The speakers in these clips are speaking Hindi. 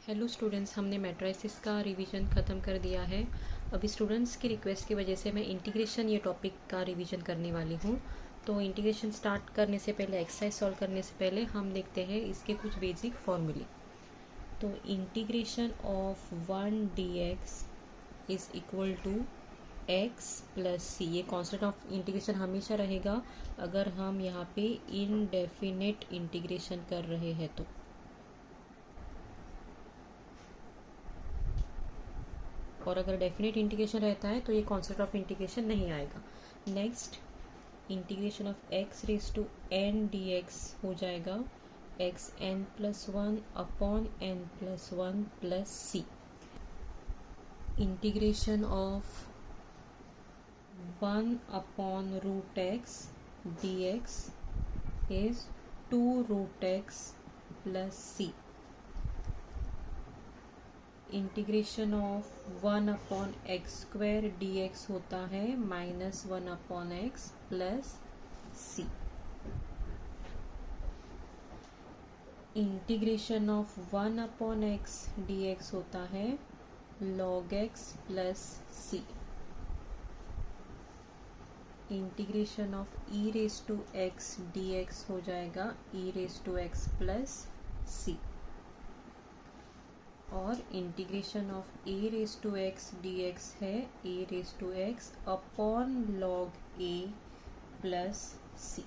हेलो स्टूडेंट्स, हमने मैट्रिसेस का रिवीजन ख़त्म कर दिया है। अभी स्टूडेंट्स की रिक्वेस्ट की वजह से मैं इंटीग्रेशन ये टॉपिक का रिवीजन करने वाली हूँ। तो इंटीग्रेशन स्टार्ट करने से पहले, एक्सरसाइज सॉल्व करने से पहले हम देखते हैं इसके कुछ बेसिक फॉर्मूले। तो integration of 1 dx is equal to x plus C. ये कॉन्स्टेंट ऑफ इंटीग्रेशन हमेशा रहेगा अगर हम यहाँ पे इनडेफिनेट इंटीग्रेशन कर रहे हैं तो। और अगर डेफिनेट इंटीग्रेशन रहता है तो ये कॉन्सेप्ट ऑफ इंटीग्रेशन नहीं आएगा। Next, integration of x raise to n dx हो जाएगा x n+1 upon n+1 plus C. Integration of 1 upon root x dx is 2 root x plus C. Integration of 1 upon x square dx होता है -1 upon x plus C. Integration of 1 upon x dx होता है log x plus C. Integration of e raise to x dx हो जाएगा e raise to x plus C. और integration of a raise to x dx है a raise to x upon log a plus C.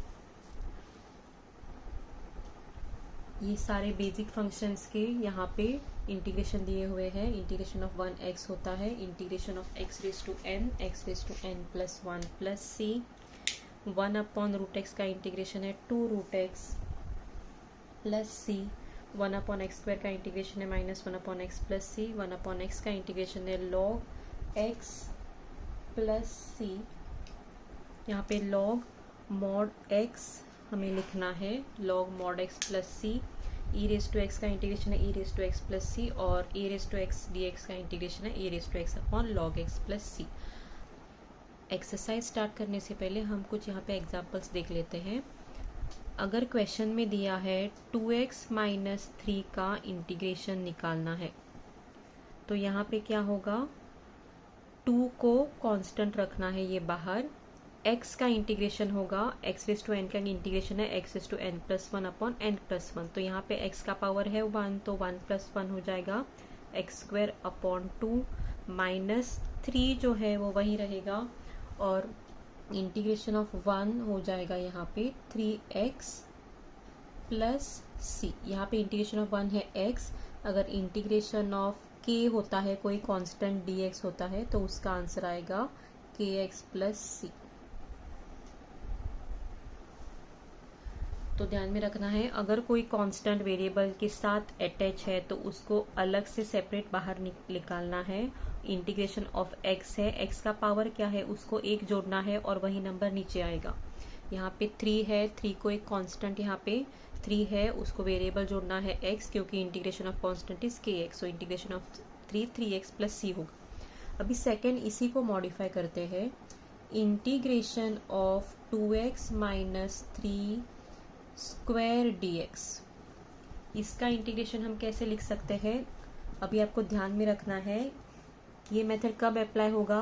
ये सारे बेसिक फंक्शंस के यहाँ पे इंटीग्रेशन दिए हुए हैं। इंटीग्रेशन ऑफ 1x होता है integration of x raise to n plus 1 plus C. 1 upon root x का इंटीग्रेशन है 2 root x plus C. 1 upon x square का इंटीग्रेशन है -1 upon x plus C. 1 upon x का इंटीग्रेशन है log x प्लस सी। यहाँ पे log mod x हमें लिखना है log mod x plus C. e raise to x का इंटीग्रेशन है e raise to x plus C और a raise to x dx का इंटीग्रेशन है a raise to x upon log x plus C. Exercise start करने से पहले हम कुछ यहाँ पे एग्जाम्पल्स देख लेते हैं। अगर क्वेश्चन में दिया है 2x माइनस 3 का इंटीग्रेशन निकालना है तो यहाँ पे क्या होगा, 2 को कांस्टेंट रखना है ये बाहर। x का इंटीग्रेशन होगा x रेज टू n का इंटीग्रेशन है x raise to n+1 upon n+1। तो यहाँ पे x का पावर है 1 तो 1+1 हो जाएगा x स्क्वायर अपॉन 2 माइनस 3 जो है वो वही रहेगा और इंटीग्रेशन ऑफ 1 हो जाएगा यहाँ पे 3x प्लस सी। यहाँ पे इंटीग्रेशन ऑफ 1 है x। अगर इंटीग्रेशन ऑफ k होता है, कोई कांस्टेंट dx होता है तो उसका आंसर आएगा kx प्लस सी। तो ध्यान में रखना है, अगर कोई कांस्टेंट वेरिएबल के साथ अटैच है तो उसको अलग से सेपरेट बाहर निकालना है। इंटीग्रेशन ऑफ x है, x का पावर क्या है उसको 1 जोड़ना है और वही नंबर नीचे आएगा। यहाँ पे 3 है, 3 को एक कांस्टेंट यहाँ पे 3 है उसको वेरिएबल जोड़ना है x क्योंकि integration of constant is kx। So integration of 3x plus C होगा। अभी सेकेंड इसी को मॉडिफाई करते हैं। Integration of 2x minus 3 square dx, इसका इंटीग्रेशन हम कैसे लिख सकते हैं, अभी आपको ध्यान में रखना है। ये मेथड कब अप्लाई होगा,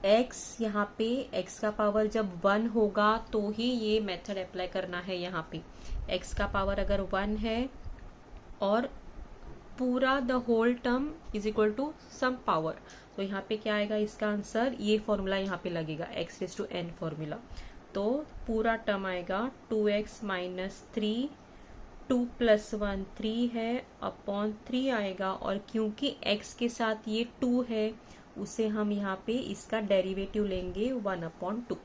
x यहाँ पे x का पावर जब 1 होगा तो ही ये मेथड अप्लाई करना है। यहाँ पे x का पावर अगर 1 है और पूरा the whole term is equal to some power, तो यहाँ पे क्या आएगा इसका आंसर, ये फॉर्मूला यहाँ पे लगेगा x raise to n formula. तो पूरा टर्म आएगा 2x माइनस 3, 2 प्लस 1 3 है अपॉन 3 आएगा और क्योंकि x के साथ ये 2 है उसे हम यहाँ पे इसका डेरिवेटिव लेंगे 1 अपॉन 2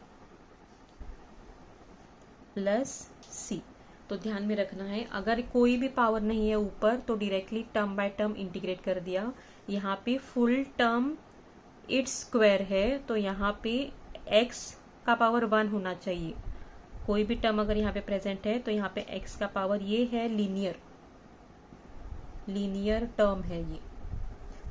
प्लस सी। तो ध्यान में रखना है, अगर कोई भी पावर नहीं है ऊपर तो directly term by term integrate कर दिया। यहाँ पे फुल टर्म इट्स स्क्वायर है तो यहाँ पे x का पावर 1 होना चाहिए। कोई भी टर्म अगर यहाँ पे प्रेजेंट है तो यहाँ पे x का पावर ये है, लीनियर टर्म है ये।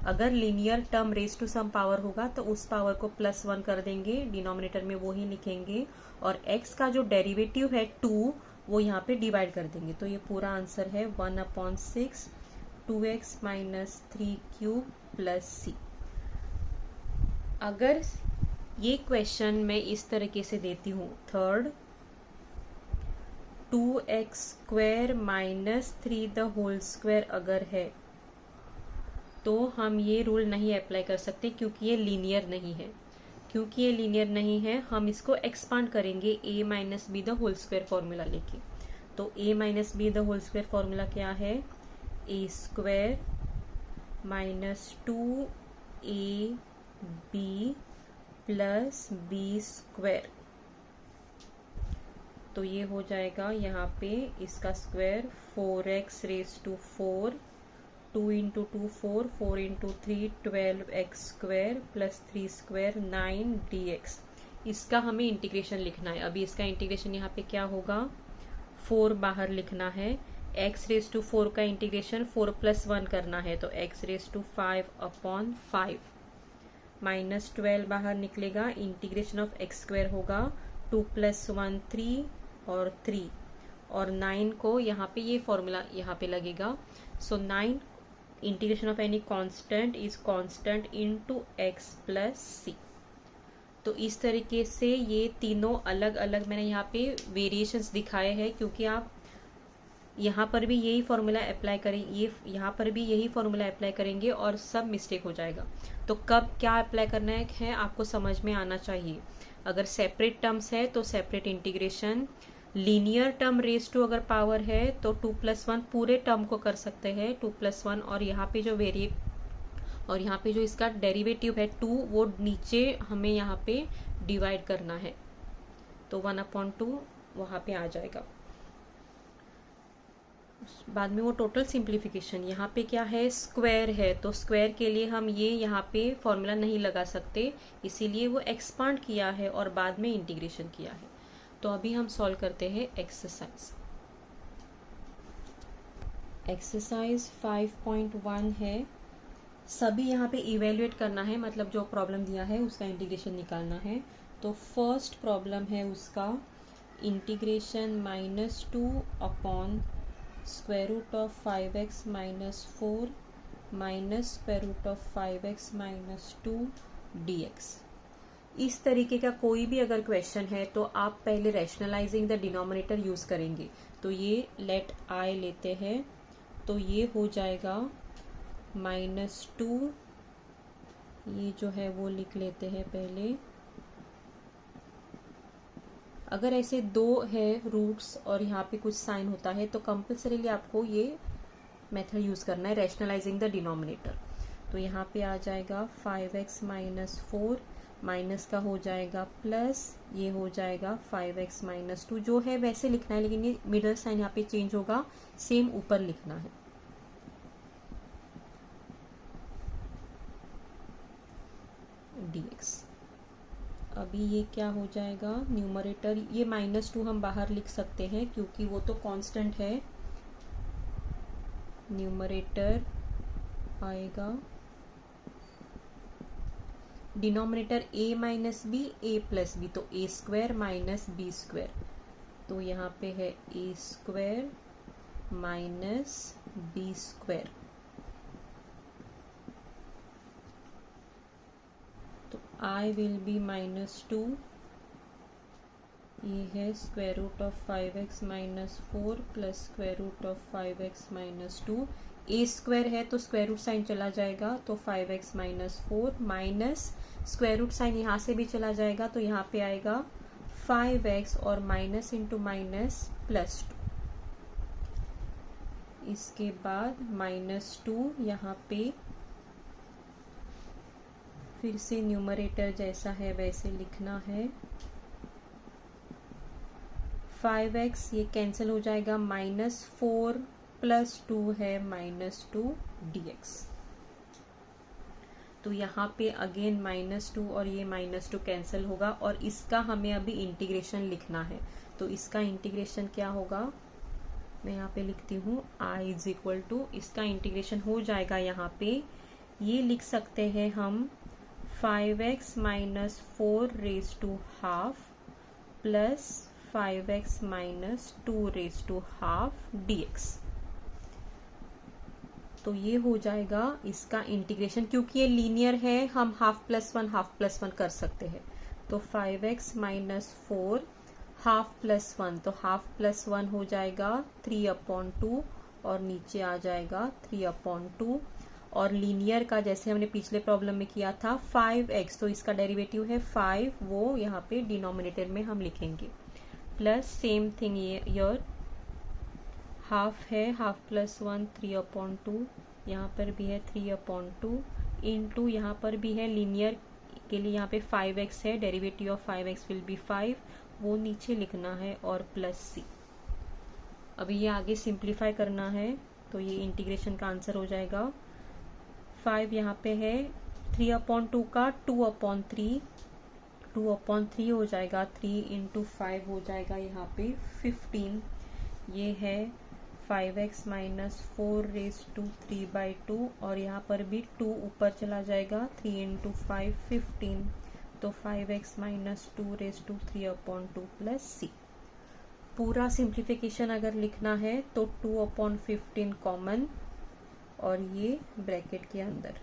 अगर linear term raise to some power होगा तो उस पावर को +1 कर देंगे, डिनोमिनेटर में वो ही लिखेंगे और x का जो डेरिवेटिव है 2 वो यहाँ पे डिवाइड कर देंगे। तो ये पूरा आंसर है 1/6 2x माइनस 3 क्यूब प्लस सी। अगर ये क्वेश्चन मैं इस तरीके से देती हूँ, third 2x square minus 3 the whole square अगर है तो हम ये रूल नहीं अप्लाई कर सकते, क्योंकि ये लीनियर नहीं है। क्योंकि ये लीनियर नहीं है, हम इसको एक्सपांड करेंगे a minus B the whole square formula लेके। तो a minus B the whole square formula क्या है? a square minus 2ab plus B square. तो ये हो जाएगा यहाँ पे इसका square 4x raise to 4, 2 into 2 4, 4 into 3 12x square plus 3 square 9 dx। इसका हमें इंटीग्रेशन लिखना है। अभी इसका इंटीग्रेशन यहाँ पे क्या होगा? 4 बाहर लिखना है, x रेज टू 4 का इंटीग्रेशन 4 प्लस 1 करना है, तो x रेज टू 5/5 माइनस 12 बाहर निकलेगा, इंटीग्रेशन ऑफ x स्क्वायर होगा 2 प्लस 1 3 और 3 और 9 को यहाँ पे ये फॉर्मूला यहाँ पे लगेगा। So 9 integration of any constant is constant into x plus C. तो इस तरीके से ये तीनों अलग अलग मैंने यहाँ पे वेरिएशंस दिखाए हैं, क्योंकि आप यहाँ पर भी यही फॉर्मूला अप्लाई करें, ये यहाँ पर भी यही फॉर्मूला अप्लाई करेंगे और सब मिस्टेक हो जाएगा। तो कब क्या अप्लाई करना है आपको समझ में आना चाहिए। अगर सेपरेट टर्म्स है तो separate integration, linear term raise to अगर पावर है तो 2 प्लस 1 पूरे टर्म को कर सकते हैं 2 प्लस 1, और यहाँ पे जो इसका डेरिवेटिव है 2 वो नीचे हमें यहाँ पे डिवाइड करना है, तो 1/2 वहाँ पे आ जाएगा। बाद में वो टोटल सिंप्लीफिकेशन, यहाँ पे क्या है? स्क्वायर है, तो स्क्वायर के लिए हम ये यहाँ पे फॉर्मूला नहीं लगा सकते, इसीलिए वो एक्सपांड किया है और बाद में इंटीग्रेशन किया है। तो अभी हम सॉल्व करते हैं एक्सरसाइज। एक्सरसाइज 5.1 है। सभी यहाँ पे इवेल्युएट करना है, मतलब जो प्रॉब्लम दिया है उसका इंटीग्रेशन निकालना है। तो फर्स्ट प्रॉब्लम है उसका integration -2 upon square root of 5x minus 4 minus square root of 5x minus 2 dx। इस तरीके का कोई भी अगर क्वेश्चन है तो आप पहले रैशनलाइजिंग द डिनोमिनेटर यूज करेंगे। तो ये लेट I लेते हैं, तो ये हो जाएगा -2, ये जो है वो लिख लेते हैं पहले। अगर ऐसे दो है रूट्स और यहाँ पे कुछ साइन होता है तो कंपल्सरीली आपको ये मेथड यूज करना है, रैशनलाइजिंग द डिनोमिनेटर। तो यहाँ पे आ जाएगा 5x माइनस 4 माइनस का हो जाएगा प्लस, ये हो जाएगा 5x माइनस 2, जो है वैसे लिखना है लेकिन ये मिडल साइन यहाँ पे चेंज होगा, सेम ऊपर लिखना है। dx। अभी ये क्या हो जाएगा? न्यूमरेटर ये -2 हम बाहर लिख सकते हैं क्योंकि वो तो कांस्टेंट है। न्यूमरेटर आएगा, denominator a minus B a plus B, तो a square minus B square. तो यहाँ पे है a square minus B square. तो I विल बी -2, ये है square root of 5x minus 4 plus square root of 5x minus 2। a square है तो स्क्वायर रूट साइन चला जाएगा, तो 5x minus 4 minus square root sign यहाँ से भी चला जाएगा, तो यहाँ पे आएगा 5x और माइनस इंटू माइनस प्लस 2। इसके बाद -2 यहाँ पे फिर से न्यूमरेटर जैसा है वैसे लिखना है। 5x ये कैंसिल हो जाएगा, -4 प्लस 2 है -2 dx। तो यहाँ पे अगेन -2 और ये -2 कैंसिल होगा और इसका हमें अभी इंटीग्रेशन लिखना है। तो इसका इंटीग्रेशन क्या होगा? मैं यहाँ पे लिखती हूँ I इज इक्वल टू, इसका इंटीग्रेशन हो जाएगा यहाँ पे, ये लिख सकते हैं हम 5x minus 4 raise to half plus 5x minus 2 raise to half dx। तो ये हो जाएगा इसका इंटीग्रेशन, क्योंकि ये लीनियर है हम हाफ प्लस वन कर सकते हैं। तो 5x माइनस 4 हाफ प्लस 1, तो हाफ प्लस 1 हो जाएगा 3/2 और नीचे आ जाएगा 3/2। और लीनियर का जैसे हमने पिछले प्रॉब्लम में किया था 5x, तो इसका डेरिवेटिव है 5, वो यहाँ पे डिनोमिनेटर में हम लिखेंगे। प्लस सेम थिंग ये यर हाफ है, हाफ प्लस 1 3/2, यहाँ पर भी है 3/2 इंटू यहाँ पर भी है लीनियर के लिए यहाँ पे 5x है, derivative of 5x will be 5, वो नीचे लिखना है और प्लस c। अभी ये आगे सिंप्लीफाई करना है तो ये इंटीग्रेशन का आंसर हो जाएगा 5 यहाँ पे है 3/2 का 2/3, 2/3 हो जाएगा, 3 इंटू 5 हो जाएगा यहाँ पे 15। ये है 5x माइनस 4/3/2 और यहाँ पर भी 2 ऊपर चला जाएगा, 3 इंटू 5 15, तो 5x माइनस 2/3/2 प्लस c। पूरा सिंप्लीफिकेशन अगर लिखना है तो 2/15 कॉमन और ये ब्रैकेट के अंदर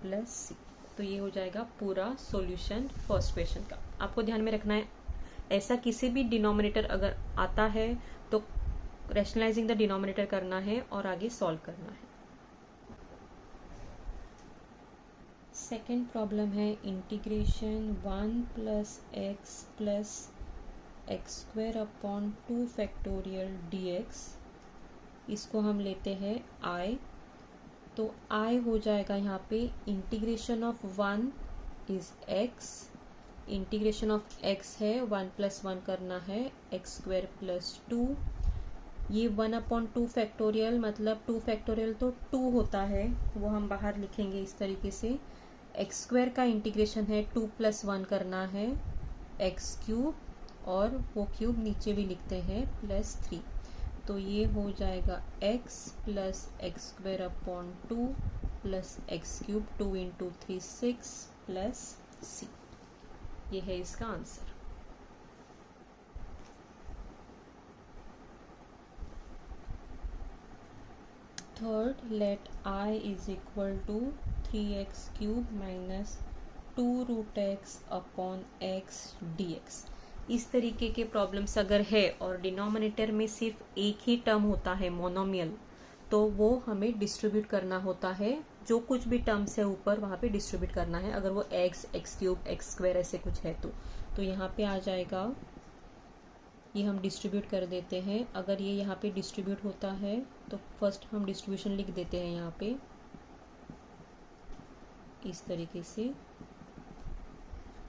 प्लस सी। तो ये हो जाएगा पूरा सॉल्यूशन फर्स्ट क्वेश्चन का। आपको ध्यान में रखना है ऐसा किसी भी डिनोमिनेटर अगर आता है तो रैशनलाइजिंग द डिनोमिनेटर करना है और आगे सॉल्व करना है। सेकेंड प्रॉब्लम है integration 1 plus x plus x square upon 2 factorial dx। इसको हम लेते हैं i, तो i हो जाएगा यहाँ पे integration of 1 is x, integration of x है 1 प्लस 1 करना है एक्स स्क्वायर प्लस 2। ये 1/2 फैक्टोरियल मतलब 2 फैक्टोरियल तो 2 होता है, वो हम बाहर लिखेंगे इस तरीके से। एक्स स्क्वायर का इंटीग्रेशन है 2 प्लस 1 करना है एक्स क्यूब, और वो क्यूब नीचे भी लिखते हैं प्लस 3। तो ये हो जाएगा x plus x square upon 2 plus x cube, 2 into 3 6 plus c। ये है इसका answer. Third, let i is equal to 3x cube minus 2√x upon x dx। इस तरीके के प्रॉब्लम्स अगर है और डिनोमिनेटर में सिर्फ एक ही टर्म होता है मोनोमियल, तो वो हमें डिस्ट्रीब्यूट करना होता है। जो कुछ भी टर्म्स है ऊपर वहाँ पे डिस्ट्रीब्यूट करना है। अगर वो x, x cube, x square ऐसे कुछ है तो यहाँ पे आ जाएगा, ये हम डिस्ट्रीब्यूट कर देते हैं। अगर ये यहाँ पे डिस्ट्रीब्यूट होता है तो फर्स्ट हम डिस्ट्रीब्यूशन लिख देते हैं यहाँ पे इस तरीके से।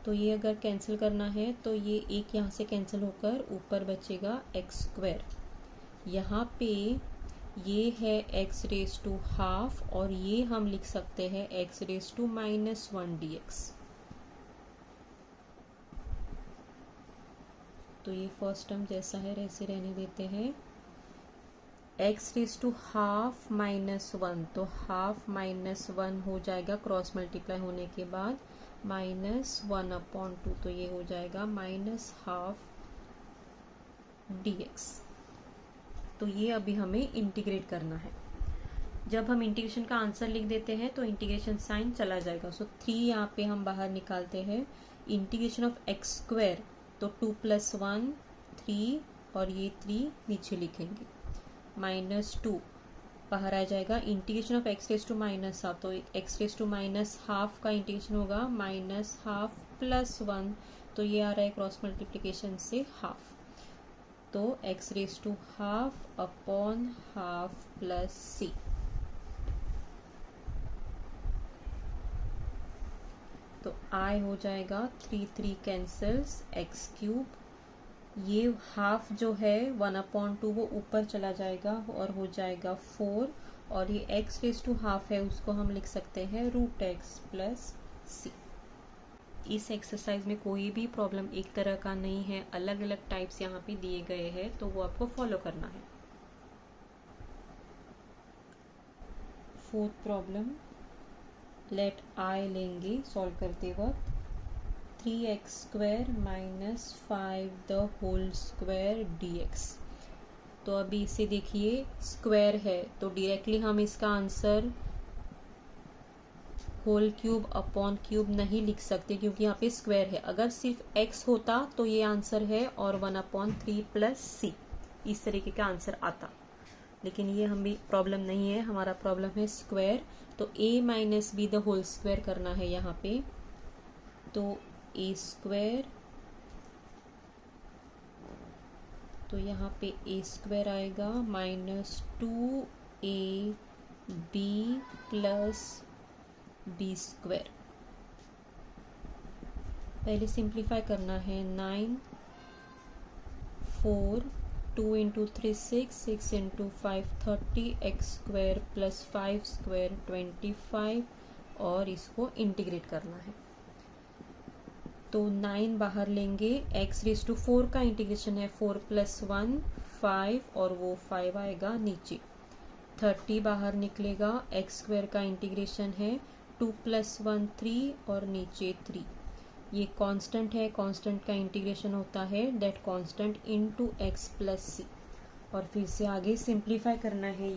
तो ये अगर कैंसिल करना है तो ये एक यहाँ से कैंसिल होकर ऊपर बचेगा एक्स स्क्वायर। यहाँ पे ये है एक्स रेज टू हाफ और ये हम लिख सकते हैं x raise to minus 1 dx। तो ये फर्स्ट टर्म जैसा है वैसे रहने देते हैं। X raise to half minus 1, तो हाफ माइनस 1 हो जाएगा क्रॉस मल्टीप्लाई होने के बाद माइनस 1/2, तो ये हो जाएगा माइनस हाफ dx। तो ये अभी हमें इंटीग्रेट करना है। जब हम इंटीग्रेशन का आंसर लिख देते हैं तो इंटीग्रेशन साइन चला जाएगा। सो 3 यहाँ पे हम बाहर निकालते हैं। इंटीग्रेशन ऑफ एक्स स्क्वायर तो 2 प्लस 1 3 और ये 3 नीचे लिखेंगे, माइनस 2 बाहर आ जाएगा। Integration of x raise to minus half, तो x raise to minus half का इंटीग्रेशन होगा माइनस हाफ प्लस 1, तो ये आ रहा है क्रॉस मल्टीप्लिकेशन से हाफ, तो x raise to half upon half plus C. तो आई हो जाएगा 3 कैंसल्स, एक्स क्यूब, ये हाफ जो है 1/2 वो ऊपर चला जाएगा और हो जाएगा 4, और ये एक्स रेज टू हाफ है उसको हम लिख सकते हैं √x प्लस सी। इस एक्सरसाइज में कोई भी प्रॉब्लम एक तरह का नहीं है, अलग अलग टाइप्स यहाँ पे दिए गए हैं, तो वो आपको फॉलो करना है। फोर्थ प्रॉब्लम, लेट आई लेंगे सॉल्व करते वक्त। 3x² minus 5 the whole square dx। तो अभी इसे देखिए स्क्वायर है तो डायरेक्टली हम इसका answer whole cube upon cube नहीं लिख सकते क्योंकि यहाँ पे स्क्वायर है। अगर सिर्फ x होता तो ये आंसर है और 1/3 प्लस c, इस तरीके का आंसर आता। लेकिन ये हम भी प्रॉब्लम नहीं है, हमारा प्रॉब्लम है स्क्वायर। तो a minus B the whole square करना है यहाँ पे। तो a², तो यहाँ पे a² आएगा माइनस 2ab प्लस b²। पहले सिंप्लीफाई करना है। 9 4 2 इंटू 3 6 6 इंटू 5 30x² प्लस 5² 25 और इसको इंटीग्रेट करना है। तो 9 बाहर लेंगे, x⁴ का इंटीग्रेशन है 4 + 1 5 और वो 5 आएगा नीचे। 30 बाहर निकलेगा, x² का इंटीग्रेशन है 2 + 1 3 और नीचे 3। ये कांस्टेंट है, कांस्टेंट का इंटीग्रेशन होता है that constant into x plus c। और फिर से आगे सिंप्लीफाई करना है।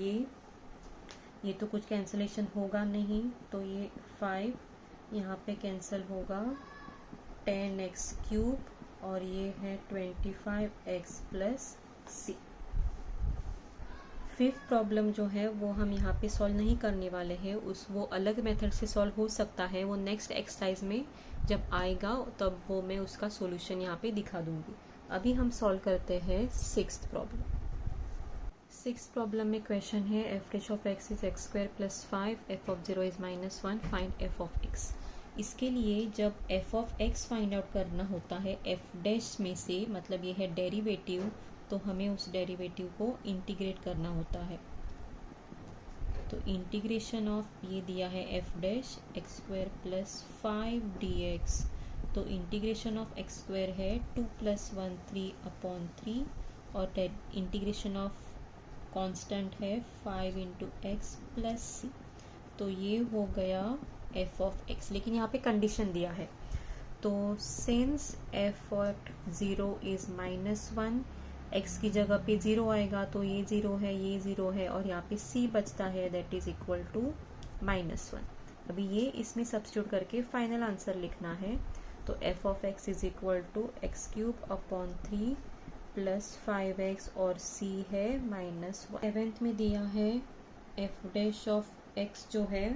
ये तो कुछ कैंसलेशन होगा नहीं, तो ये 5 यहाँ पे कैंसिल होगा, 10x³ और ये है 25x plus c। Fifth problem जो है वो हम यहाँ पे सॉल्व नहीं करने वाले हैं, वो अलग मेथड से सॉल्व हो सकता है, वो नेक्स्ट एक्सरसाइज में जब आएगा तब वो मैं उसका सॉल्यूशन यहाँ पे दिखा दूंगी। अभी हम सॉल्व करते हैं सिक्स्थ प्रॉब्लम। सिक्स्थ प्रॉब्लम में क्वेश्चन है f' of x is x² plus 5, f of 0 is -1, find f of x। इसके लिए जब f of x find out करना होता है f' में से, मतलब ये है डेरिवेटिव, तो हमें उस डेरिवेटिव को इंटीग्रेट करना होता है। तो इंटीग्रेशन ऑफ ये दिया है f' x² प्लस 5 dx। तो इंटीग्रेशन ऑफ x² है 2 + 1 3/3 और इंटीग्रेशन ऑफ कांस्टेंट है 5 इंटू x प्लस c। तो ये हो गया f ऑफ x। लेकिन यहाँ पे कंडीशन दिया है, तो since f of 0 is -1, x की जगह पे 0 आएगा तो ये 0 है, ये 0 है और यहाँ पे c बचता है दैट इज इक्वल टू -1। अभी ये इसमें सब्स्टिट्यूट करके फाइनल आंसर लिखना है। तो f of x is equal to x³ 3 + 5x और c है -1। 7th में दिया है f' ऑफ x जो है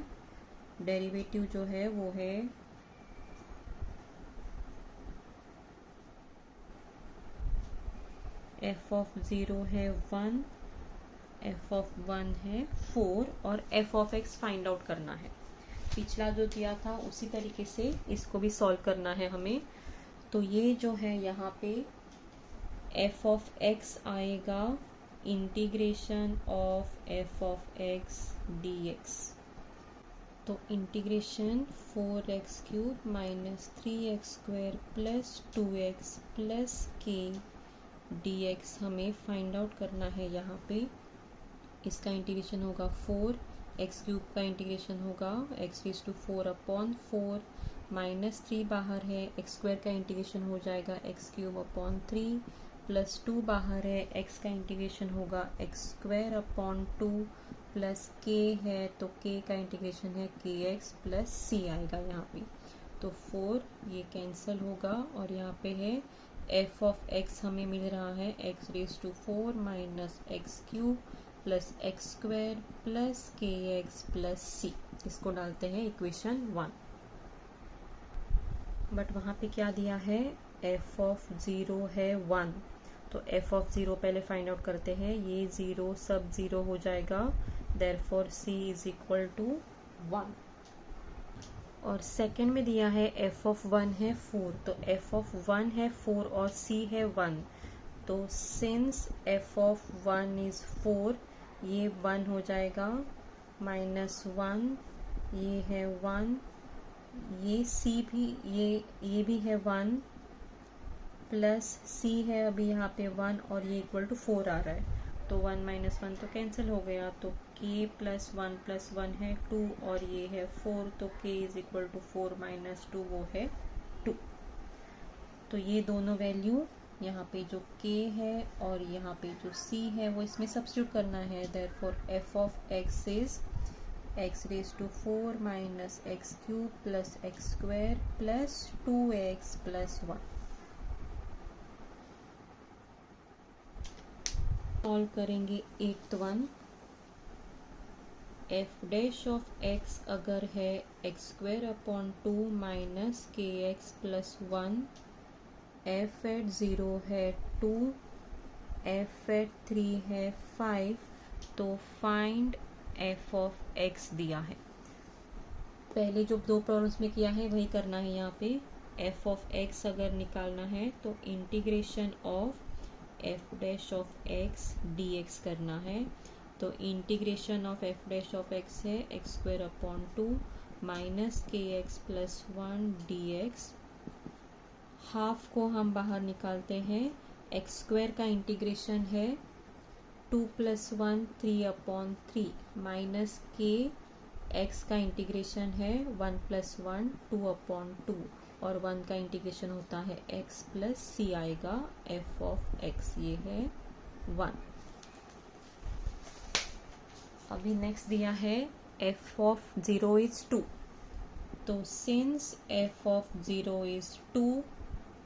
डेरिवेटिव जो है वो है f ऑफ 0 है 1, f ऑफ 1 है 4 और f of x find out करना है। पिछला जो दिया था उसी तरीके से इसको भी सॉल्व करना है हमें। तो ये जो है यहाँ पे f ऑफ x आएगा integration of f of x dx। तो integration 4x³ minus 3x² plus 2x plus k dx हमें फाइंड आउट करना है। यहाँ पे इसका इंटीग्रेशन होगा 4, x³ का इंटीग्रेशन होगा x⁴/4 माइनस 3 बाहर है, x² का इंटीग्रेशन हो जाएगा x³ प्लस 2 बाहर है, x का इंटीग्रेशन होगा x²/2 प्लस k है तो k का इंटीग्रेशन है kx प्लस c आएगा यहाँ पे। तो 4 ये कैंसिल होगा और यहाँ पे है f ऑफ x हमें मिल रहा है x⁴ minus x³ plus x² plus kx plus c। इसको डालते हैं इक्वेशन 1। बट वहाँ पे क्या दिया है, f ऑफ 0 है 1, तो f ऑफ 0 पहले फाइंड आउट करते हैं। ये 0 सब 0 हो जाएगा, therefore c is equal to 1। और सेकंड में दिया है f ऑफ 1 है 4, तो f ऑफ 1 है 4 और c है 1। तो सिंस f ऑफ 1 इज 4, ये 1 हो जाएगा, -1 ये है 1, ये c भी ये भी है 1 प्लस c है अभी यहाँ पे 1 और ये इक्वल टू 4 आ रहा है। तो 1 - 1 तो कैंसिल हो गया, तो k प्लस 1 है 2 और ये है 4, तो k इज इक्वल टू 4 - 2 वो है 2। तो ये दोनों वैल्यू यहाँ पे जो k है और यहाँ पे जो c है वो इसमें सब्स्टिट्यूट करना है। Therefore f of x is x raise to 4 minus x cube plus x square plus 2x plus 1। Solve करेंगे 8th one. F dash of x अगर है x square upon 2 minus K x plus 1, F at 0 है 2, एफ एट 3 है 5, तो फाइंड एफ ऑफ एक्स दिया है। पहले जो दो प्रॉब्लम्स में किया है वही करना है यहाँ पे। एफ ऑफ एक्स अगर निकालना है तो integration of F dash of x d x करना है। तो integration of F dash of x है x square upon 2 minus K x plus 1 d x. Half को हम बाहर निकालते हैं। एक्स स्क्वायर का इंटीग्रेशन है 2 plus 1 3 upon 3 minus K x का इंटीग्रेशन है 1 प्लस 1 2 अपॉन 2 और 1 का इंटीग्रेशन होता है x प्लस सी आएगा f ऑफ x, ये है 1। अभी नेक्स्ट दिया है f ऑफ 0 इज 2। तो सिंस f ऑफ 0 इज 2,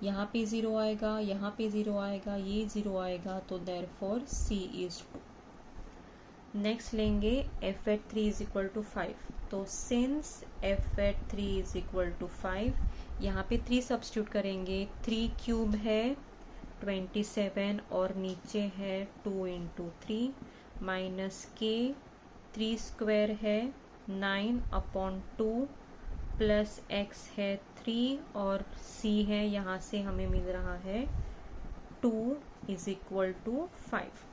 यहाँ पे 0 आएगा, यहाँ पे 0 आएगा, ये 0 आएगा, तो देयरफॉर c इज 2। नेक्स्ट लेंगे f at 3 is equal to 5। तो since f at 3 is equal to 5, यहाँ पे 3 सब्स्टिट्यूट करेंगे। 3 क्यूब है 27 और नीचे है 2 इंटू 3 माइनस के 3 स्क्वायर है 9 अपॉन 2 प्लस x है 3 और c है, यहाँ से हमें मिल रहा है 2 इज इक्वल टू 5।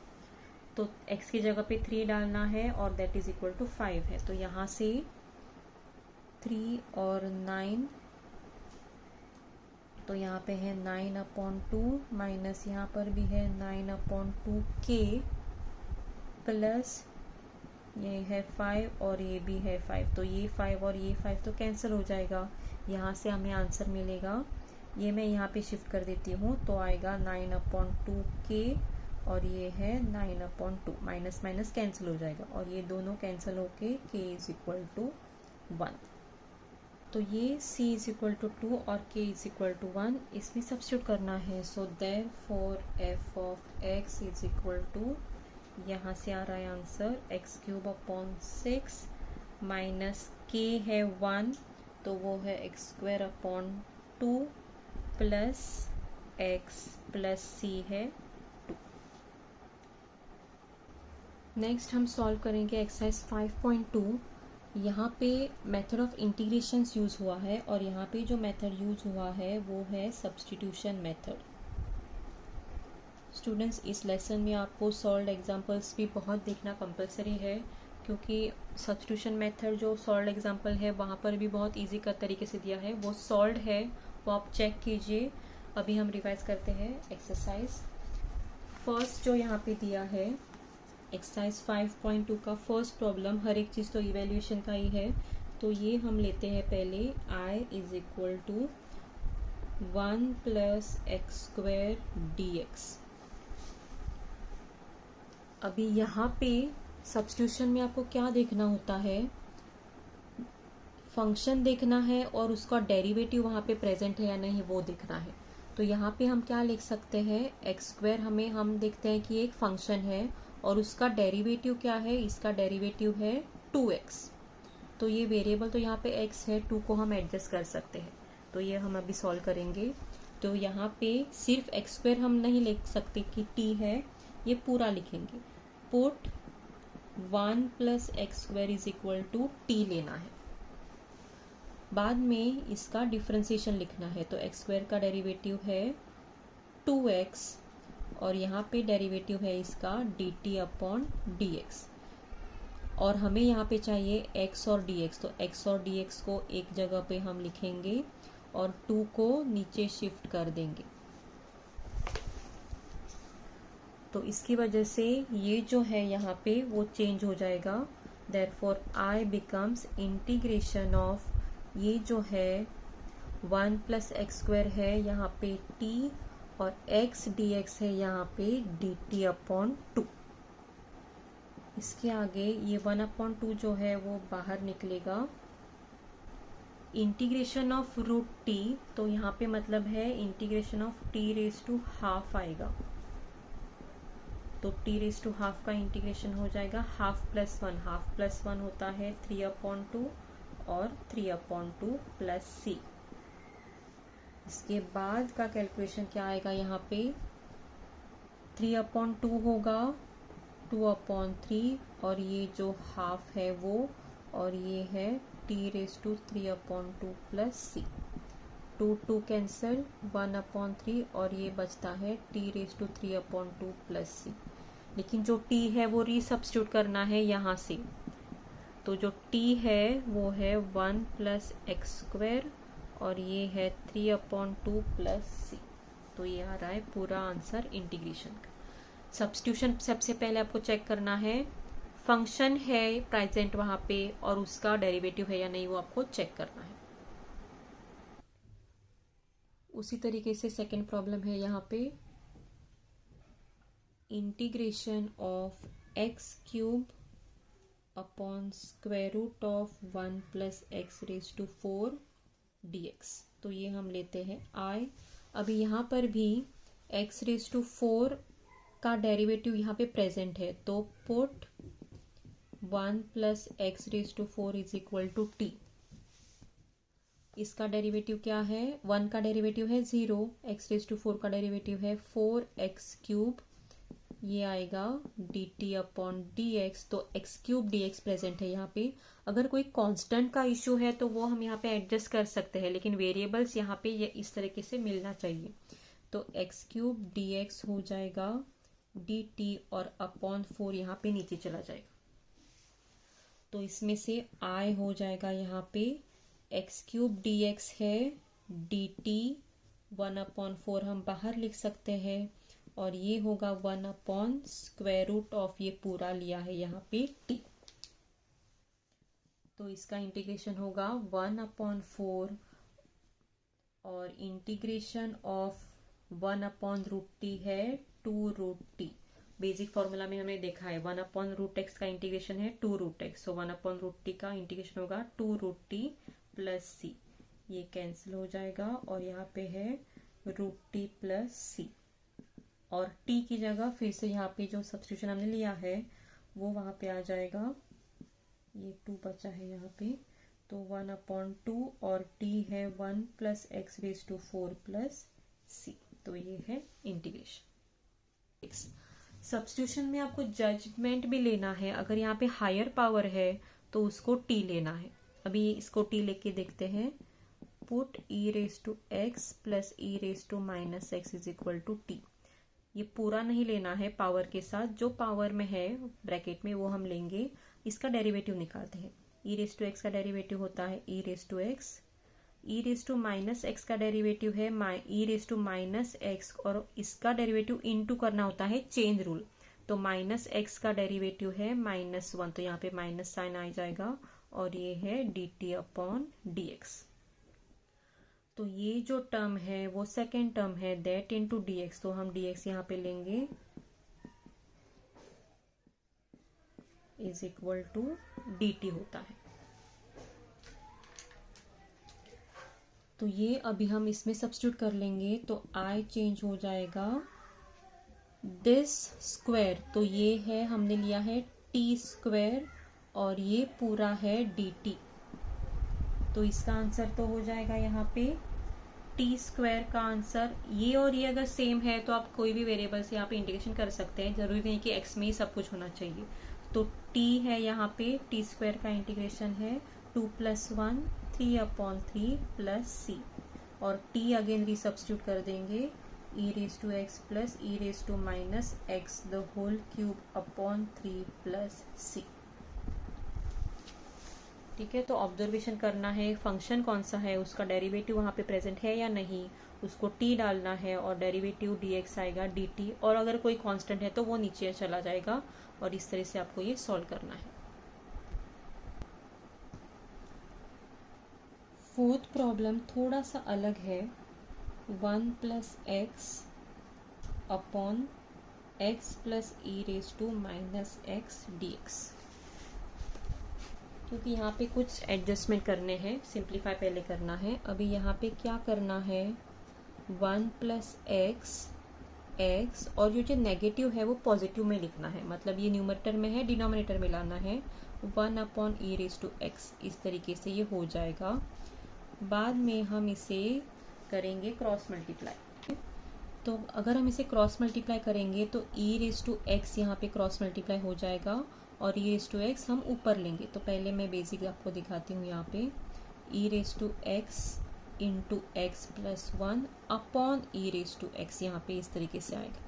तो x की जगह पे 3 डालना है और दैट इज इक्वल टू 5 है। तो यहाँ से 3 और 9, तो यहाँ पे है 9 अपॉन 2 माइनस यहाँ पर भी है 9 अपॉन 2 के प्लस ये है 5 और ये भी है 5। तो ये 5 और ये 5 तो कैंसिल हो जाएगा। यहाँ से हमें आंसर मिलेगा, ये मैं यहाँ पे शिफ्ट कर देती हूँ, तो आएगा 9 अपॉन 2 के और ये है 9 अपॉन 2। माइनस माइनस कैंसिल हो जाएगा और ये दोनों कैंसिल होके k इज इक्वल टू 1। तो ये c इज इक्वल टू 2 और k इज इक्वल टू 1 इसमें सब्स्टिट्यूट करना है। So therefore f of x is equal to, यहाँ से आ रहा है answer x cube upon 6 minus k है 1, तो वो है x square upon 2 plus x plus c है 2। नेक्स्ट हम सॉल्व करेंगे एक्सरसाइज 5.2। यहाँ पे मेथड ऑफ इंटीग्रेशंस यूज हुआ है और यहाँ पे जो मेथड यूज हुआ है वो है सब्स्टिट्यूशन मेथड। स्टूडेंट्स, इस लेसन में आपको सॉल्व्ड एग्जांपल्स भी बहुत देखना कंपलसरी है, क्योंकि सब्स्टिट्यूशन मेथड जो सॉल्व्ड एग्जांपल है वहाँ पर भी बहुत इजी का तरीके से दिया है, वो सॉल्व्ड है, वो आप चेक कीजिए। अभी हम रिवाइज करते हैं एक्सरसाइज। फर्स्ट जो यहाँ पे दिया है एक्सरसाइज 5.2 का फर्स्ट प्रॉब्लम, हर एक चीज़ तो इवेल्यूएशन का ही है, तो ये हम लेते हैं पहले i is equal to 1 plus x square D x. अभी यहाँ पे सब्स्टिट्यूशन में आपको क्या देखना होता है, फंक्शन देखना है और उसका डेरिवेटिव वहाँ पे प्रेजेंट है या नहीं वो देखना है। तो यहाँ पे हम क्या लिख सकते हैं, एक्स स्क्वायर हम देखते हैं कि एक फंक्शन है और उसका डेरिवेटिव क्या है, इसका डेरिवेटिव है 2x। तो ये वेरिएबल तो यहाँ पे x है, 2 को हम एडजस्ट कर सकते हैं। तो ये हम अभी सॉल्व करेंगे। तो यहाँ पे सिर्फ एक्स स्क्वायर हम नहीं लिख सकते कि t है, ये पूरा लिखेंगे। Put 1 plus x square is equal to t लेना है। बाद में इसका डिफरेंशिएशन लिखना है। तो एक्स स्क्वायर का डेरिवेटिव है 2x और यहाँ पे डेरिवेटिव है इसका dt अपॉन dx, और हमें यहाँ पे चाहिए x और dx। तो x और dx को एक जगह पे हम लिखेंगे और 2 को नीचे शिफ्ट कर देंगे। तो इसकी वजह से ये जो है यहाँ पे वो चेंज हो जाएगा। Therefore I becomes integration of, ये जो है 1 प्लस एक्स स्क्वायर है यहाँ पे t, और x dx है यहाँ पे dt अपॉन 2। इसके आगे ये 1 अपॉन 2 जो है वो बाहर निकलेगा। इंटीग्रेशन ऑफ रूट टी, तो यहाँ पे मतलब है integration of T raise to half आएगा, तो टी रेज टू हाफ का इंटीग्रेशन हो जाएगा हाफ प्लस वन होता है 3 अपॉन 2 और 3 अपॉन 2 प्लस सी। इसके बाद का कैलकुलेशन क्या आएगा, यहाँ पे 3 अपॉन 2 होगा 2 अपॉन 3, और ये जो हाफ है वो, और ये है t raise to 3 upon 2 plus C. 2 cancel, 1 upon 3, और ये बचता है t raise to 3 upon 2 plus C. लेकिन जो t है वो रीसब्स्टिट्यूट करना है यहाँ से, तो जो t है वो है 1 प्लस एक्स स्क्वायर, और ये है 3 अपॉन 2 प्लस सी। तो ये आ रहा है पूरा आंसर इंटीग्रेशन का। सब्स्टिट्यूशन सबसे पहले आपको चेक करना है फंक्शन है प्रेजेंट वहां पे और उसका डेरिवेटिव है या नहीं, वो आपको चेक करना है। उसी तरीके से सेकंड प्रॉब्लम है यहाँ पे, integration of x cube upon square root of 1 plus x raise to 4 dx। तो ये हम लेते हैं i। अभी यहाँ पर भी x रेज टू 4 का डेरिवेटिव यहाँ पे प्रेजेंट है, तो put 1 plus x raise to 4 is equal to T. इसका डेरिवेटिव क्या है, 1 का डेरिवेटिव है 0, एक्स रेज टू 4 का डेरिवेटिव है 4x क्यूब, ये आएगा dt अपॉन dx। तो x क्यूब dx प्रेजेंट है यहाँ पे। अगर कोई कांस्टेंट का इशू है तो वो हम यहाँ पे एडजस्ट कर सकते हैं, लेकिन वेरिएबल्स यहाँ पे ये इस तरीके से मिलना चाहिए। तो x क्यूब dx हो जाएगा dt, और अपॉन 4 यहाँ पे नीचे चला जाएगा, तो इसमें से i हो जाएगा यहाँ पे x क्यूब dx है dt, 1 अपॉन 4 हम बाहर लिख सकते हैं, और ये होगा 1 अपॉन स्क्वायर रूट ऑफ, ये पूरा लिया है यहाँ पे t। तो इसका इंटीग्रेशन होगा 1 अपॉन 4, और integration of 1 upon root T है 2 रूट टी। बेसिक फॉर्मूला में हमने देखा है 1 अपॉन रूट एक्स का इंटीग्रेशन है 2 रूट एक्स, सो 1 अपॉन रूट टी का इंटीग्रेशन होगा 2 रूट टी प्लस सी। ये कैंसिल हो जाएगा, और यहाँ पे है रूट टी प्लस सी, और t की जगह फिर से यहाँ पे जो सब्स्टिट्यूशन हमने लिया है वो वहाँ पे आ जाएगा, ये 2 बचा है यहाँ पे, तो 1 अपॉन 2, और t है 1 plus x raise to 4 plus C. तो ये है इंटीग्रेशन। सब्स्टिट्यूशन में आपको जजमेंट भी लेना है, अगर यहाँ पे हायर पावर है तो उसको t लेना है। अभी इसको t लेके देखते हैं, put e raise to x plus e raise to minus x is equal to t. ये पूरा नहीं लेना है पावर के साथ, जो पावर में है ब्रैकेट में वो हम लेंगे। इसका डेरिवेटिव निकालते हैं, ई रेज टू एक्स का डेरिवेटिव होता है e raise to x, e raise to minus x का डेरिवेटिव है e raise to minus x, और इसका डेरिवेटिव इनटू करना होता है चेंज रूल, तो माइनस एक्स का डेरिवेटिव है -1, तो यहाँ पे माइनस साइन आ जाएगा, और ये है dt अपॉन dx। तो ये जो टर्म है वो सेकेंड टर्म है दैट इनटू dx, तो हम dx यहाँ पे लेंगे इज इक्वल टू dt होता है। तो ये अभी हम इसमें सब्स्टिट्यूट कर लेंगे, तो i चेंज हो जाएगा दिस स्क्वायर, तो ये है हमने लिया है t स्क्वायर, और ये पूरा है dt। तो इसका आंसर तो हो जाएगा यहाँ पे टी स्क्वायर का आंसर। ये और ये अगर सेम है तो आप कोई भी वेरिएबल से यहाँ पे इंटीग्रेशन कर सकते हैं, जरूरी नहीं कि x में ही सब कुछ होना चाहिए। तो t है यहाँ पे, टी स्क्वायर का इंटीग्रेशन है 2 + 1 3 अपॉन 3 प्लस सी, और t अगेन रीसब्स्टिट्यूट कर देंगे e raise to x plus e raise to minus x the whole cube upon 3 plus C. ठीक है, तो ऑब्जर्वेशन करना है फंक्शन कौन सा है, उसका डेरिवेटिव वहाँ पे प्रेजेंट है या नहीं, उसको t डालना है, और डेरिवेटिव dx आएगा dt, और अगर कोई कांस्टेंट है तो वो नीचे चला जाएगा, और इस तरह से आपको ये सॉल्व करना है। फोर्थ प्रॉब्लम थोड़ा सा अलग है, 1 plus x upon x plus e raise to minus x d x. क्योंकि यहाँ पे कुछ एडजस्टमेंट करने हैं, सिंप्लीफाई पहले करना है। अभी यहाँ पे क्या करना है, 1 प्लस एक्स और जो नेगेटिव है वो पॉजिटिव में लिखना है, मतलब ये न्यूमरेटर में है, डिनोमिनेटर में लाना है। 1 upon e raise to x, इस तरीके से ये हो जाएगा। बाद में हम इसे करेंगे क्रॉस मल्टीप्लाई। तो अगर हम इसे क्रॉस मल्टीप्लाई करेंगे तो ई रेज टू एक्स यहाँ पे क्रॉस मल्टीप्लाई हो जाएगा और ई रेज टू एक्स हम ऊपर लेंगे। तो पहले मैं बेसिक आपको दिखाती हूँ। यहाँ पे e raise to x into x plus 1 upon e raise to x, यहाँ पे इस तरीके से आएगा।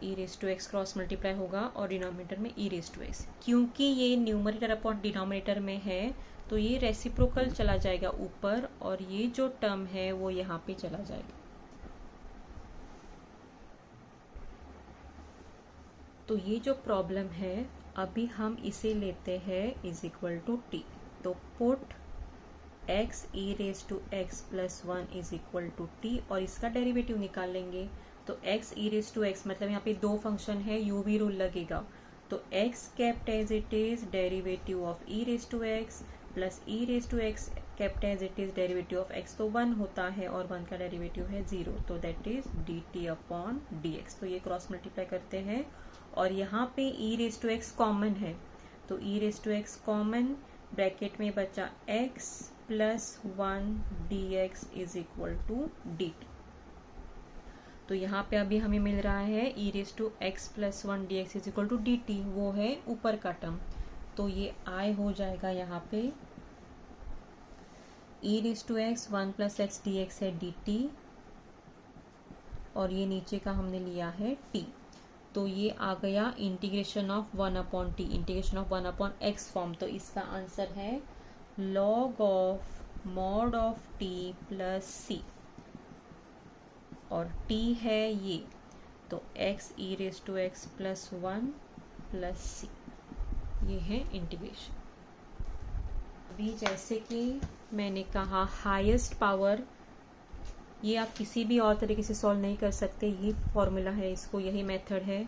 E raise to x cross multiply होगा और डिनोमिनेटर में ई रेज टू एक्स। क्योंकि ये न्यूमरेटर अपॉन डिनोमिनेटर में है तो ये रेसिप्रोकल चला जाएगा ऊपर और ये जो टर्म है वो यहाँ पे चला जाएगा। तो ये जो प्रॉब्लम है अभी हम इसे लेते हैं इज इक्वल टू टी। तो put x e raise to x plus 1 is equal to t और इसका डेरिवेटिव निकाल लेंगे। तो x e raise to x मतलब यहाँ पे दो फंक्शन है, यूवी रूल लगेगा। तो x kept as it is derivative of e raise to x plus e raise to x kept as it is derivative of x, तो 1 होता है और 1 का डेरिवेटिव है 0, तो that is d t upon d x. तो ये क्रॉस मल्टीप्लाई करते हैं और यहाँ पे e raise to x common है, तो e raise to x common, bracket में बचा x plus 1 d x is equal to d t. तो यहाँ पे अभी हमें मिल रहा है e raise to x plus 1 d x is equal to d t, वो है ऊपर का टर्म। तो ये आई हो जाएगा यहाँ पे e raise to x 1 plus x d x है डी टी और ये नीचे का हमने लिया है टी। तो ये आ गया integration of 1 upon t, integration of 1 upon x form. तो इसका आंसर है log of mod of t plus C और टी है ये, तो x e raise to x plus 1 plus C, ये है इंटीग्रेशन। अभी जैसे कि मैंने कहा हाईएस्ट पावर, ये आप किसी भी और तरीके से सॉल्व नहीं कर सकते, यही फॉर्मूला है, इसको यही मेथड है।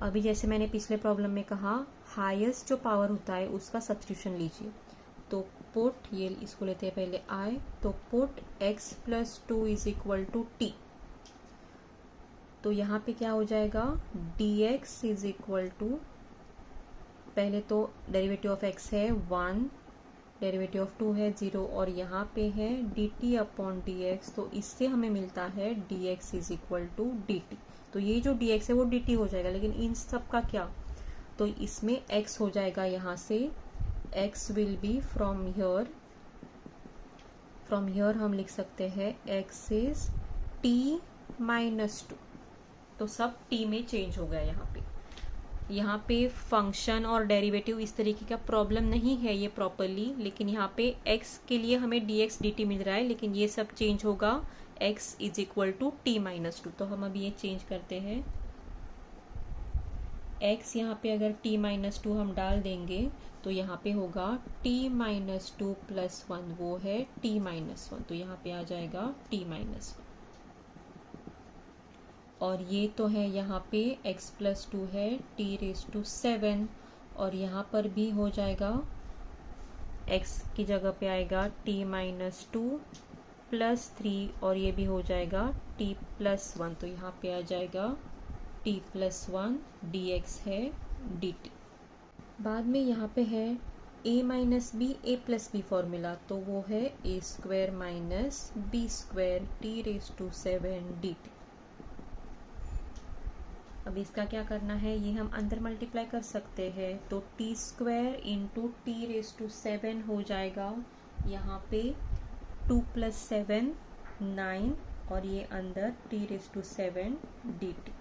अभी जैसे मैंने पिछले प्रॉब्लम में कहा हाईएस्ट जो पावर होता है उसका सब्स्टिट्यूशन लीजिए। तो पुट, ये इसको लेते हैं पहले आई, तो put x plus 2 is equal to t. तो यहाँ पे क्या हो जाएगा, dx इज इक्वल टू, पहले तो डेरिवेटिव ऑफ x है 1, डेरिवेटिव ऑफ 2 है 0 और यहाँ पे है dt अपॉन dx। तो इससे हमें मिलता है dx is equal to dt। तो ये जो dx है वो dt हो जाएगा, लेकिन इन सब का क्या, तो इसमें x हो जाएगा, यहाँ से x will be from here हम लिख सकते हैं x इज t माइनस 2। तो सब t में चेंज हो गया। यहाँ पे फंक्शन और डेरिवेटिव इस तरीके का प्रॉब्लम नहीं है ये प्रॉपरली, लेकिन यहाँ पे x के लिए हमें dx dt मिल रहा है, लेकिन ये सब चेंज होगा x is equal to t minus 2। तो हम अभी ये चेंज करते हैं, x यहाँ पे अगर t माइनस 2 हम डाल देंगे तो यहाँ पे होगा t माइनस 2 प्लस 1, वो है t माइनस 1, तो यहाँ पे आ जाएगा t माइनस 1। और ये तो है यहाँ पे x प्लस 2 है t रेज टू 7 और यहाँ पर भी हो जाएगा, x की जगह पे आएगा t माइनस 2 प्लस 3 और ये भी हो जाएगा t प्लस 1। तो यहाँ पे आ जाएगा t प्लस 1 dx है dt। बाद में यहाँ पे है a minus B a plus b formula, तो वो है a square minus B square t raise to 7 dt। अब इसका क्या करना है, ये हम अंदर मल्टीप्लाई कर सकते हैं, तो t square into t raise to 7 हो जाएगा, यहाँ पे 2 प्लस 7 9 और ये अंदर टी रेज टू 7 dt।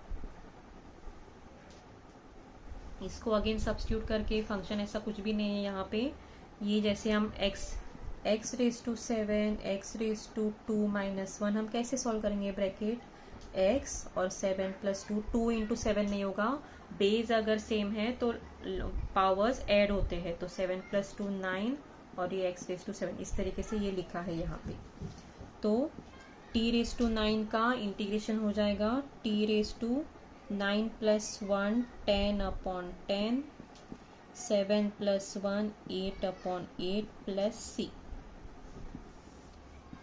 इसको अगेन सब्स्टिट्यूट करके, फंक्शन ऐसा कुछ भी नहीं है यहाँ पे, ये जैसे हम x raise to 7 x raise to 2 minus 1 हम कैसे सॉल्व करेंगे, ब्रैकेट x और 7 प्लस 2 इंटू 7 नहीं होगा, बेस अगर सेम है तो पावर्स ऐड होते हैं, तो 7 प्लस 2 9 और ये x⁻⁷ इस तरीके से ये लिखा है यहाँ पे। तो t⁹ का इंटीग्रेशन हो जाएगा t⁹ plus 1 10/10, 7 plus 1 8/8 plus c,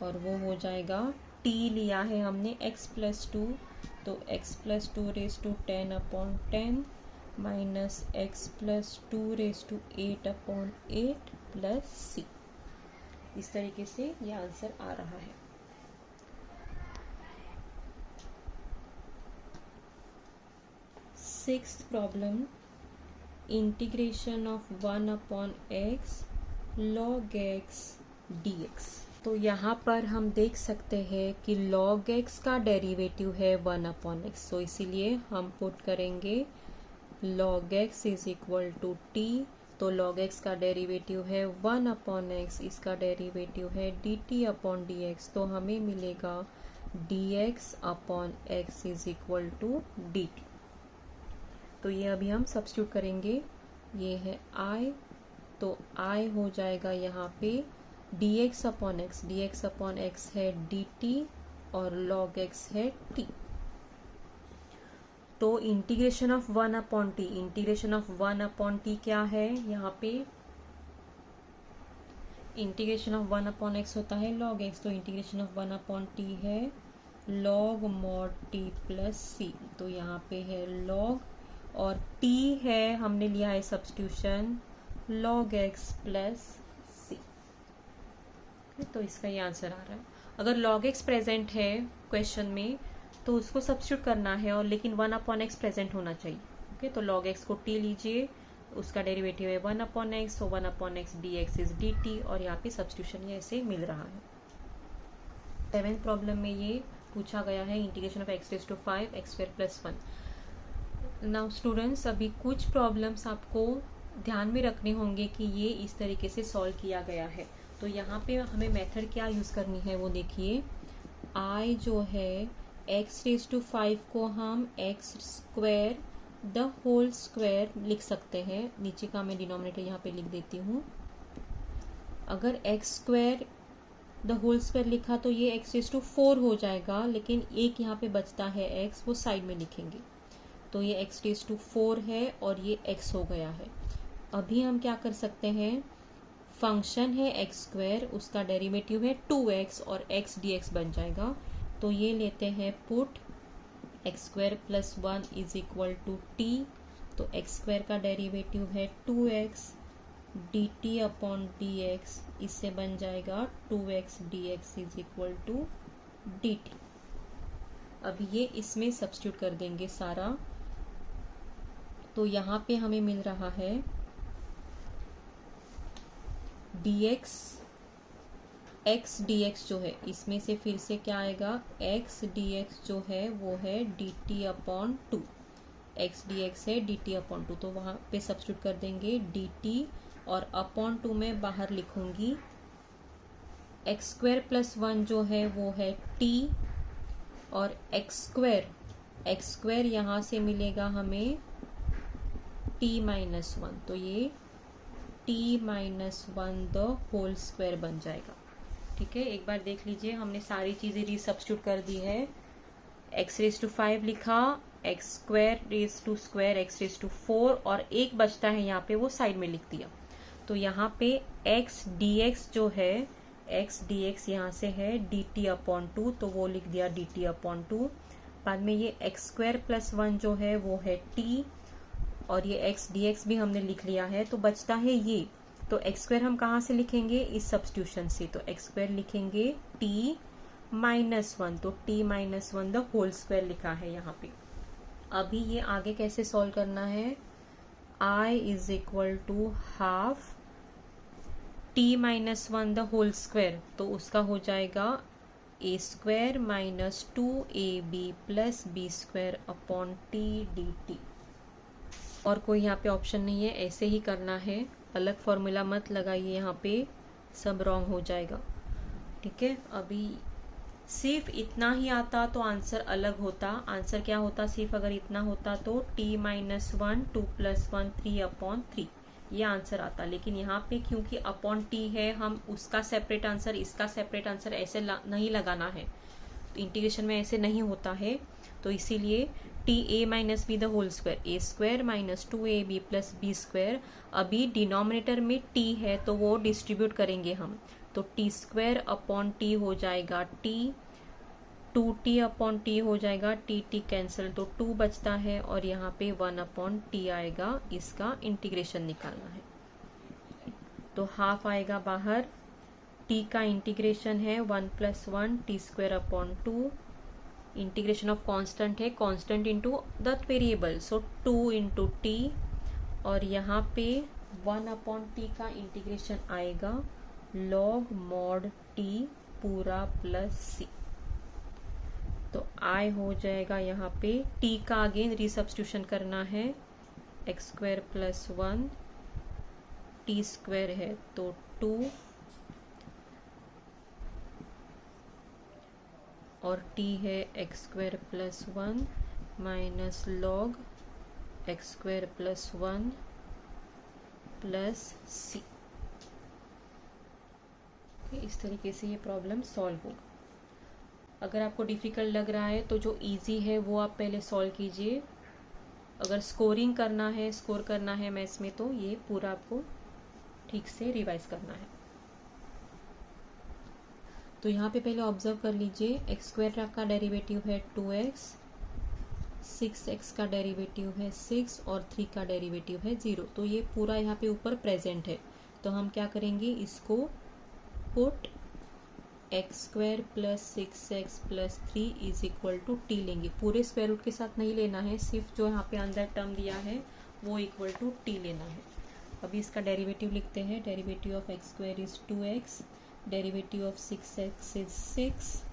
और वो हो जाएगा t लिया है हमने x+2, तो x+2⁻10/10 minus x+2⁸8/8 plus c। इस तरीके से ये आंसर आ रहा है। Sixth problem, integration of 1/x log x dx। तो यहाँ पर हम देख सकते हैं कि log x का डेरिवेटिव है 1/x, तो इसीलिए हम पुट करेंगे log x is equal to t। तो log x का डेरिवेटिव है 1/x, इसका डेरिवेटिव है dt/dx, तो हमें मिलेगा dx/x is equal to dt। तो ये अभी हम सब्स्टिट्यूट करेंगे, ये है i, तो i हो जाएगा यहाँ पे dx/x है dt और log x है t। तो integration of 1/t, integration of 1/t क्या है, यहाँ पे इंटीग्रेशन ऑफ 1/x होता है log x, तो इंटीग्रेशन ऑफ 1/t है log mod t plus c। तो यहाँ पे है log और t है, हमने लिया है substitution log x plus c। तो इसका ये आंसर आ रहा है। अगर log x प्रेजेंट है क्वेश्चन में तो उसको सब्स्टिट्यूट करना है, और लेकिन 1/x प्रेजेंट होना चाहिए। ओके, तो log x को t लीजिए, उसका डेरिवेटिव है 1/x, तो 1/x dx इज dt, और यहाँ पे सब्स्टिट्यूशन ये ऐसे मिल रहा है। 7th प्रॉब्लम में ये पूछा गया है integration of x⁵ x² plus 1। Now students, अभी कुछ प्रॉब्लम्स आपको ध्यान में रखने होंगे कि ये इस तरीके से सॉल्व किया गया है। तो यहाँ पे हमें मेथड क्या यूज़ करनी है वो देखिए। i जो है x⁵ को हम x² द होल स्क्वायर लिख सकते हैं, नीचे का मैं डिनोमिनेटर यहाँ पे लिख देती हूँ। अगर x² द होल स्क्वायर लिखा तो ये x⁴ हो जाएगा, लेकिन एक यहाँ पे बचता है x, वो साइड में लिखेंगे। तो ये x⁴ है और ये x हो गया है। अभी हम क्या कर सकते हैं, फंक्शन है x², उसका डेरिवेटिव है 2x और x dx बन जाएगा। तो ये लेते हैं put x² plus 1 is equal to t, तो x² का डेरिवेटिव है 2x dt/dx, इससे बन जाएगा 2x dx is equal to dt। अब ये इसमें सब्स्टिट्यूट कर देंगे सारा, तो यहाँ पे हमें मिल रहा है dx, x dx जो है इसमें से फिर से क्या आएगा, x dx जो है वो है dt/2, x dx है dt/2, तो वहाँ पे सब्स्टिट्यूट कर देंगे dt, और /2 में बाहर लिखूंगी x² प्लस 1 जो है वो है t, और x² यहाँ से मिलेगा हमें t-1, तो ये t-1 द होल स्क्वायर बन जाएगा। ठीक है, एक बार देख लीजिए, हमने सारी चीज़ें रीसब्स्टिट्यूट कर दी है। x⁵ लिखा, x² x⁴, और एक बचता है यहाँ पे, वो साइड में लिख दिया। तो यहाँ पे x dx जो है, x dx यहाँ से है dt/2, तो वो लिख दिया dt/2। बाद में ये x² प्लस 1 जो है वो है t, और ये x dx भी हमने लिख लिया है। तो बचता है ये, तो x² हम कहाँ से लिखेंगे, इस सब्स्टिट्यूशन से। तो x² लिखेंगे t-1, तो t-1 द होल स्क्वायर लिखा है यहाँ पे। अभी ये आगे कैसे सॉल्व करना है, i is equal to half t-1 the whole square, तो उसका हो जाएगा a² minus 2ab plus b² upon t dt। और कोई यहाँ पे ऑप्शन नहीं है, ऐसे ही करना है, अलग फॉर्मूला मत लगाइए, यहाँ पे सब रॉन्ग हो जाएगा। ठीक है, अभी सिर्फ इतना ही आता तो आंसर अलग होता। आंसर क्या होता, सिर्फ अगर इतना होता तो t-1 2 + 1 3/3, ये आंसर आता। लेकिन यहाँ पे क्योंकि अपॉन टी है, हम उसका सेपरेट आंसर इसका सेपरेट आंसर ऐसे नहीं लगाना है, तो इंटीग्रेशन में ऐसे नहीं होता है। तो इसीलिए t a minus B the whole square, a square minus 2ab plus B square. अभी डिनोमिनेटर में टी है तो वो डिस्ट्रीब्यूट करेंगे हम, तो टी स्क्वायर अपॉन टी हो जाएगा टी, 2t अपॉन टी हो जाएगा, टी टी कैंसिल तो 2 बचता है, और यहाँ पे 1 अपॉन टी आएगा। इसका इंटीग्रेशन निकालना है तो हाफ आएगा बाहर। t का इंटीग्रेशन है 1 plus 1 t square upon 2। Integration of constant है, constant into the variable, so 2 into t, और यहाँ पे 1 अपॉन टी का इंटीग्रेशन आएगा लॉग मॉड टी पूरा प्लस सी। तो आई हो जाएगा यहाँ पे t का अगेन रिसब्स्टिट्यूशन करना है, x square plus 1, t square है तो 2, और t है x square plus 1 minus log x square plus 1 plus C. इस तरीके से ये प्रॉब्लम सॉल्व होगा। अगर आपको डिफ़िकल्ट लग रहा है तो जो इजी है वो आप पहले सॉल्व कीजिए। अगर स्कोरिंग करना है, स्कोर करना है मैथ्स में, तो ये पूरा आपको ठीक से रिवाइज करना है। तो यहाँ पे पहले ऑब्जर्व कर लीजिए, एक्स स्क्वायर का डेरिवेटिव है 2x, 6x का डेरिवेटिव है 6 और 3 का डेरिवेटिव है 0। तो ये पूरा यहाँ पे ऊपर प्रेजेंट है। तो हम क्या करेंगे, इसको put x square plus 6x plus 3 is equal to t लेंगे। पूरे स्क्वायर रूट के साथ नहीं लेना है, सिर्फ जो यहाँ पे अंदर टर्म दिया है वो इक्वल टू टी लेना है। अभी इसका डेरिवेटिव लिखते हैं। Derivative of x square is 2x, derivative of 6x is 6।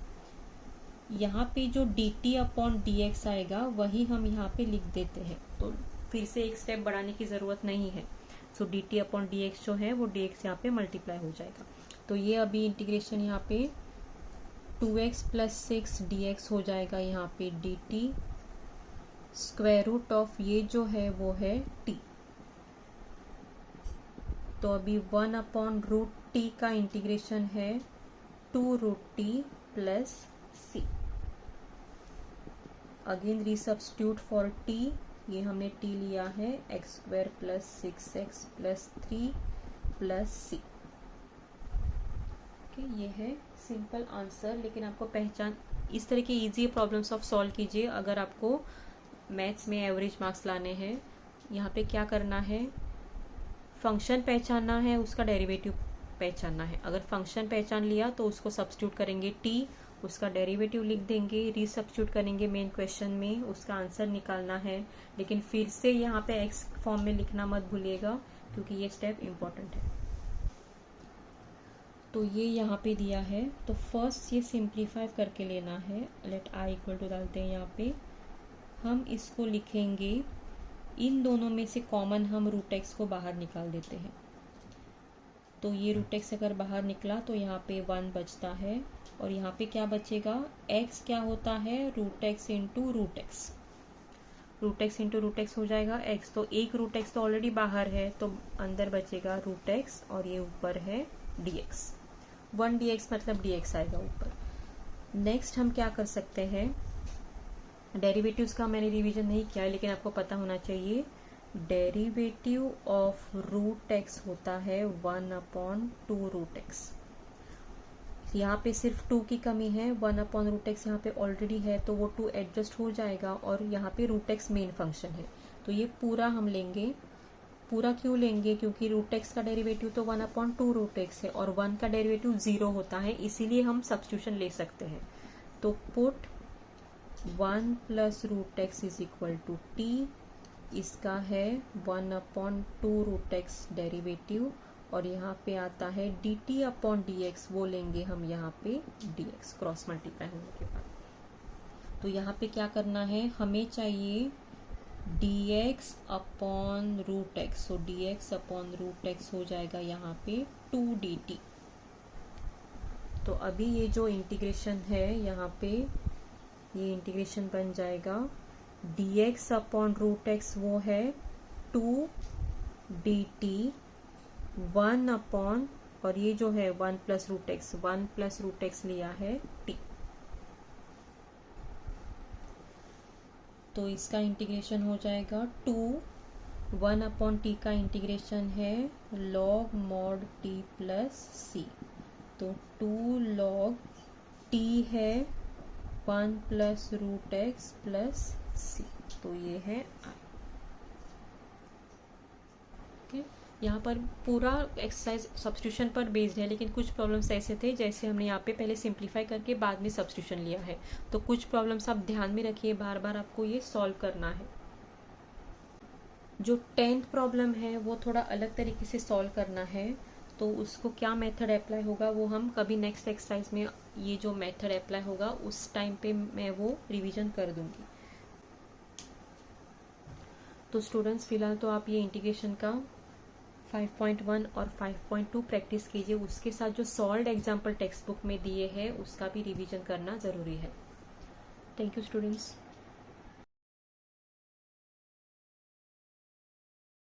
यहाँ पे जो dt अपॉन dx आएगा वही हम यहाँ पे लिख देते हैं, तो फिर से एक स्टेप बढ़ाने की ज़रूरत नहीं है। सो dt अपॉन dx जो है वो dx यहाँ पे मल्टीप्लाई हो जाएगा। तो ये अभी इंटीग्रेशन यहाँ पे 2x प्लस 6 dx हो जाएगा, यहाँ पे dt, स्क्वायर रूट ऑफ ये जो है वो है t। तो अभी 1 अपॉन रूट टी का इंटीग्रेशन है 2 root t plus C. Again resubstitute for t, ये हमने टी लिया है x square plus 6x plus 3 plus C. ये है सिंपल आंसर। लेकिन आपको पहचान, इस तरह के इजी प्रॉब्लम्स ऑफ सॉल्व कीजिए अगर आपको मैथ्स में एवरेज मार्क्स लाने हैं। यहाँ पे क्या करना है, फंक्शन पहचानना है, उसका डेरिवेटिव पहचानना है। अगर फंक्शन पहचान लिया तो उसको सब्स्टिट्यूट करेंगे टी, उसका डेरिवेटिव लिख देंगे, रीसब्स्टिट्यूट करेंगे मेन क्वेश्चन में, उसका आंसर निकालना है। लेकिन फिर से यहाँ पे एक्स फॉर्म में लिखना मत भूलिएगा, क्योंकि ये स्टेप इम्पॉर्टेंट है। तो ये यहाँ पे दिया है, तो फर्स्ट ये सिंप्लीफाई करके लेना है। लेट आई इक्वल टू डालते हैं यहाँ पे, हम इसको लिखेंगे, इन दोनों में से कॉमन हम रूट एक्स को बाहर निकाल देते हैं। तो ये रूट एक्स अगर बाहर निकला तो यहाँ पे 1 बचता है, और यहाँ पे क्या बचेगा, x क्या होता है, root x into root x, root x into root x हो जाएगा x। तो एक रूट एक्स तो ऑलरेडी बाहर है, तो अंदर बचेगा रूट एक्स, और ये ऊपर है dx, 1 dx मतलब dx आएगा ऊपर। नेक्स्ट हम क्या कर सकते हैं, डेरिवेटिव्स का मैंने रिवीजन नहीं किया, लेकिन आपको पता होना चाहिए। डेरिवेटिव ऑफ रूट एक्स होता है 1 अपॉन 2 रूट एक्स। यहाँ पे सिर्फ 2 की कमी है, 1 अपॉन रूट एक्स यहाँ पे ऑलरेडी है, तो वो 2 एडजस्ट हो जाएगा, और यहाँ पे रूट एक्स मेन फंक्शन है। तो ये पूरा हम लेंगे। पूरा क्यों लेंगे, क्योंकि रूट एक्स का डेरिवेटिव तो 1 अपॉन 2 रूट एक्स है, और 1 का डेरिवेटिव 0 होता है, इसीलिए हम सब्स्टिट्यूशन ले सकते हैं। तो put 1 plus root x is equal to T, इसका है 1 अपॉन 2 रूट एक्स डेरिवेटिव, और यहाँ पे आता है dt अपॉन dx, वो लेंगे हम यहाँ पे dx क्रॉस मल्टीप्लाई होने के बाद। तो यहाँ पे क्या करना है, हमें चाहिए dx अपॉन रूट एक्स, सो dx अपॉन रूट एक्स हो जाएगा यहाँ पे 2 dt। तो अभी ये जो इंटीग्रेशन है यहाँ पे, ये इंटीग्रेशन बन जाएगा dx अपॉन रूट एक्स, वो है 2 dt 1 अपॉन, और ये जो है 1 plus root x, 1 plus root x लिया है t, तो इसका इंटीग्रेशन हो जाएगा 2, 1 अपॉन टी का इंटीग्रेशन है log mod t plus c, तो 2 log t है 1 plus root x plus c, तो ये है i। ओके, यहाँ पर पूरा एक्सरसाइज सब्स्टिट्यूशन पर बेस्ड है, लेकिन कुछ प्रॉब्लम्स ऐसे थे जैसे हमने यहाँ पे पहले सिंप्लीफाई करके बाद में सब्स्टिट्यूशन लिया है, तो कुछ प्रॉब्लम्स आप ध्यान में रखिए, बार बार आपको ये सॉल्व करना है। जो 10th प्रॉब्लम है वो थोड़ा अलग तरीके से सॉल्व करना है, तो उसको क्या मेथड अप्लाई होगा वो हम कभी नेक्स्ट एक्सरसाइज में, ये जो मेथड अप्लाई होगा उस टाइम पे मैं वो रिवीजन कर दूंगी। तो स्टूडेंट्स फिलहाल तो आप ये इंटीग्रेशन का 5.1 और 5.2 प्रैक्टिस कीजिए, उसके साथ जो सॉल्व्ड एग्जाम्पल टेक्स्ट बुक में दिए हैं उसका भी रिवीजन करना ज़रूरी है। Thank you students.